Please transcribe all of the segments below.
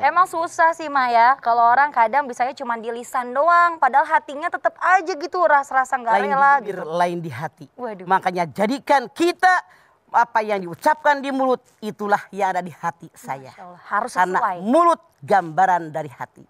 Emang susah sih Mah ya. Kalau orang kadang bisanya cuma di lisan doang. Padahal hatinya tetap aja gitu rasa-rasa nggak rela Lain di gitu. lain di hati. Waduh. Makanya jadikan kita apa yang diucapkan di mulut itulah yang ada di hati saya. Masya Allah, harus Karena sesuai. mulut gambaran dari hati.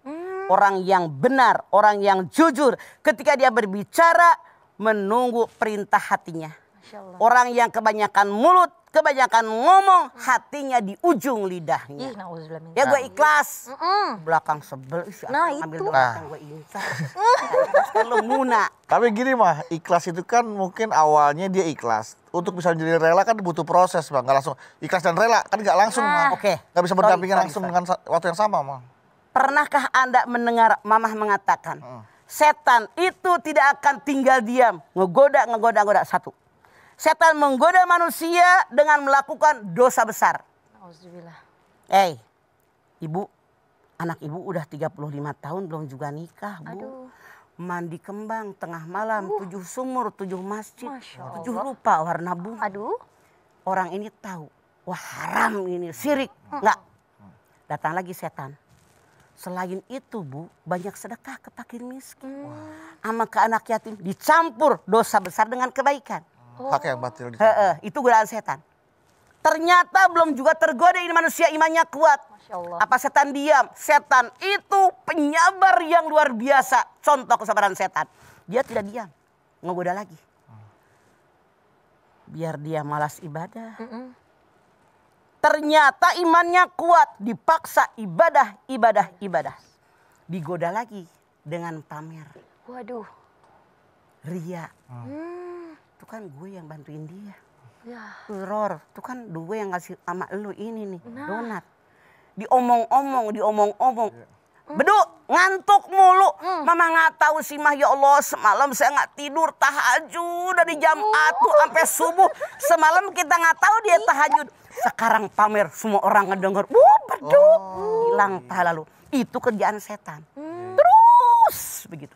Orang yang benar, orang yang jujur ketika dia berbicara menunggu perintah hatinya. Masya Allah. Orang yang kebanyakan mulut, kebanyakan ngomong, hatinya di ujung lidahnya. Ih, nauzubillah min Ya gue dzalik. ikhlas. Mm-mm. Belakang sebel. Nah, ambil itu. belakang gue incar. Ikhlas kan lu muna. Tapi gini mah, ikhlas itu kan mungkin awalnya dia ikhlas. Untuk bisa menjadi rela kan butuh proses bang, nggak langsung ikhlas dan rela kan nggak langsung mah. Oke. Nggak bisa berdampingan Sorry. langsung dengan waktu yang sama mah. Pernahkah Anda mendengar mamah mengatakan, setan itu tidak akan tinggal diam, ngegoda. Satu, setan menggoda manusia dengan melakukan dosa besar. Nauzubillah. Ibu, anak ibu udah 35 tahun belum juga nikah, Bu. Aduh. Mandi kembang tengah malam, 7 sumur, 7 masjid, Masya 7 Allah. rupa warna bunga. Aduh. Orang ini tahu, wah haram ini, syirik. Enggak. Datang lagi setan. Selain itu Bu, banyak sedekah ke fakir miskin. Sama ke anak yatim. Dicampur dosa besar dengan kebaikan. Hak yang batil. Itu godaan setan. Ternyata belum juga tergoda ini manusia imannya kuat. Masya Allah. Apa setan diam? Setan itu penyabar yang luar biasa. Contoh kesabaran setan. Dia tidak diam. Ngegoda lagi. Biar dia malas ibadah. Ternyata imannya kuat, dipaksa ibadah. Digoda lagi dengan pamer. Waduh. Ria. Itu kan gue yang bantuin dia. Ya. Ror, itu kan gue yang ngasih sama lu ini nih, donat. Diomong-omong. Beduk, ngantuk mulu. Mama nggak tahu sih mah, ya Allah, semalam saya nggak tidur tahajud dari jam 1 sampai subuh. Semalam kita nggak tahu dia tahajud. Sekarang pamer, semua orang ngedenger. Beduk, hilang pahala lu. Itu kerjaan setan. Terus begitu.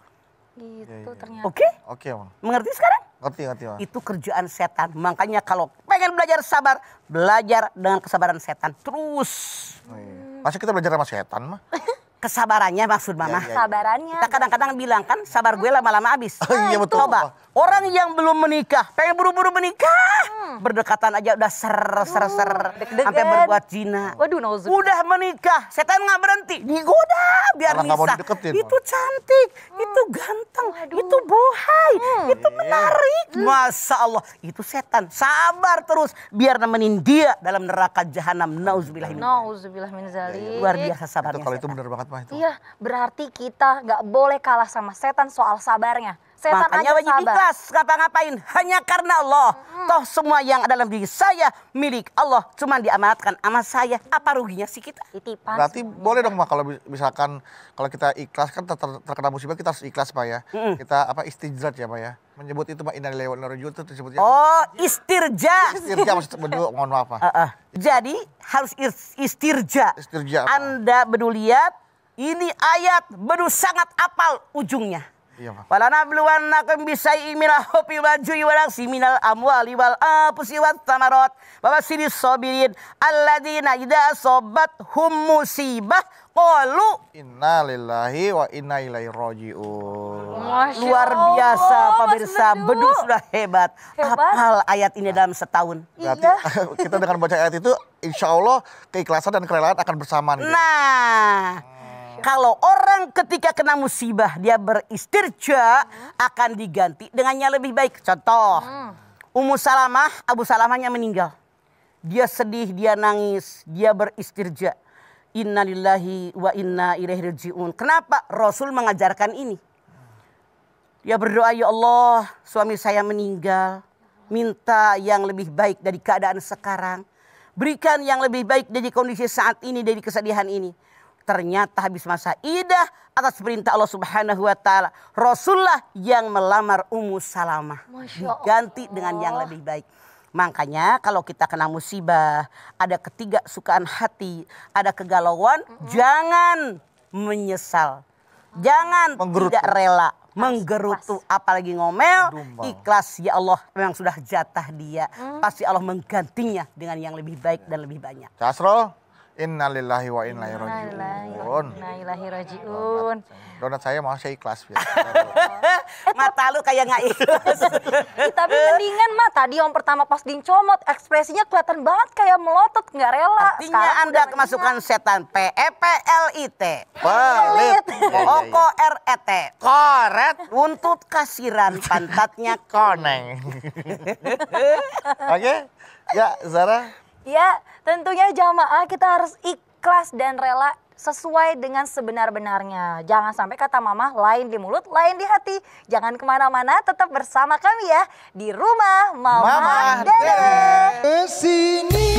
Gitu ternyata. Oke? Oke mah. Mengerti sekarang? Ngerti mah. Itu kerjaan setan. Makanya kalau pengen belajar sabar, belajar dengan kesabaran setan. Terus. Masa kita belajar sama setan mah? Kesabarannya maksud mama. Sabarannya. Kita kadang-kadang bilang kan sabar gue lama-lama habis. Oh, iya betul. Coba orang yang belum menikah, pengen buru-buru menikah. Berdekatan aja udah ser. Deg-degan. Sampai berbuat zina. Waduh, nauzubillah. Udah menikah, setan nggak berhenti. Digoda biar Malah nggak mau bisa. dideketin, Itu cantik, itu ganteng, itu bohai, itu menarik. Masya Allah, itu setan. Sabar terus biar nemenin dia dalam neraka jahanam. Nauzubillah. Nauzubillah min dzalik. Luar biasa Itu sabarnya kalau itu setan. benar banget mah itu. Iya, berarti kita nggak boleh kalah sama setan soal sabarnya. Setan Makanya aja wajib sabar. ikhlas ngapa-ngapain hanya karena Allah. Toh semua yang ada dalam diri saya milik Allah, cuma diamanatkan sama saya. Apa ruginya sih kita? Titipan. Berarti boleh dong mah kalau misalkan kalau kita ikhlas kan terkena musibah kita harus ikhlas Pak ya. Kita apa istijrat ya Pak ya. Menyebut itu Pak innalillahi wa inna ilaihi raji'un itu disebutnya. Oh, istirja. Istirja maksud berdua mohon maaf Pak. Jadi harus istirja. Istirja. Anda bedu lihat ini ayat bedu sangat apal ujungnya. Iya Pak. Walanabluwannakum bisyai'in minal khawfi wal ju'i wa naqsin minal amwali wal anfusi wat thamarat wa bashshiris sabirin alladzina idza asabathum musibah qalu Inna lillahi wa inna ilaihi raji'un. Masya luar biasa Allah, pemirsa. Mas Bedu. Bedu sudah hebat. Hebat. Hafal ayat ini dalam setahun. Berarti kita dengan baca ayat itu insya Allah keikhlasan dan kerelaan akan bersamaan. Gitu. Nah, kalau orang ketika kena musibah dia beristirja akan diganti dengan yang lebih baik. Contoh, Ummu Salamah, Abu Salamahnya meninggal. Dia sedih, dia nangis, dia beristirja. Innalillahi wa inna ilaihi raji'un. Kenapa Rasul mengajarkan ini? Dia berdoa, ya Allah, suami saya meninggal. Minta yang lebih baik dari keadaan sekarang. Berikan yang lebih baik dari kondisi saat ini, dari kesedihan ini. Ternyata habis masa idah atas perintah Allah Subhanahu wa taala, Rasulullah yang melamar Ummu Salamah. Diganti dengan yang lebih baik. Makanya kalau kita kena musibah, ada ketidaksukaan hati, ada kegalauan, jangan menyesal. Jangan Menggerutu. tidak rela, menggerutu, apalagi ngomel, ikhlas, ya Allah memang sudah jatah dia. Pasti Allah menggantinya dengan yang lebih baik dan lebih banyak. Casrol, Innalillahi wa inna ilaihi raji'un. Innalillahi raji'un. Donat saya mau saya ikhlas. Ya. Mata lu kayak nggak ikhlas. Tapi mendingan mah tadi yang pertama pas dincomot ekspresinya kelihatan banget kayak melotot nggak rela. Artinya Sekarang Anda udah kemasukan setan PEPLIT. Pelit. Oko RET. Koret. Buntut kasiran pantatnya Koneng. Oke. Ya, Zara. Ya, tentunya jamaah kita harus ikhlas dan rela sesuai dengan sebenar-benarnya. Jangan sampai kata mama lain di mulut, lain di hati. Jangan kemana-mana, tetap bersama kami ya di rumah Mama, Mama Dede. Dede. Kesini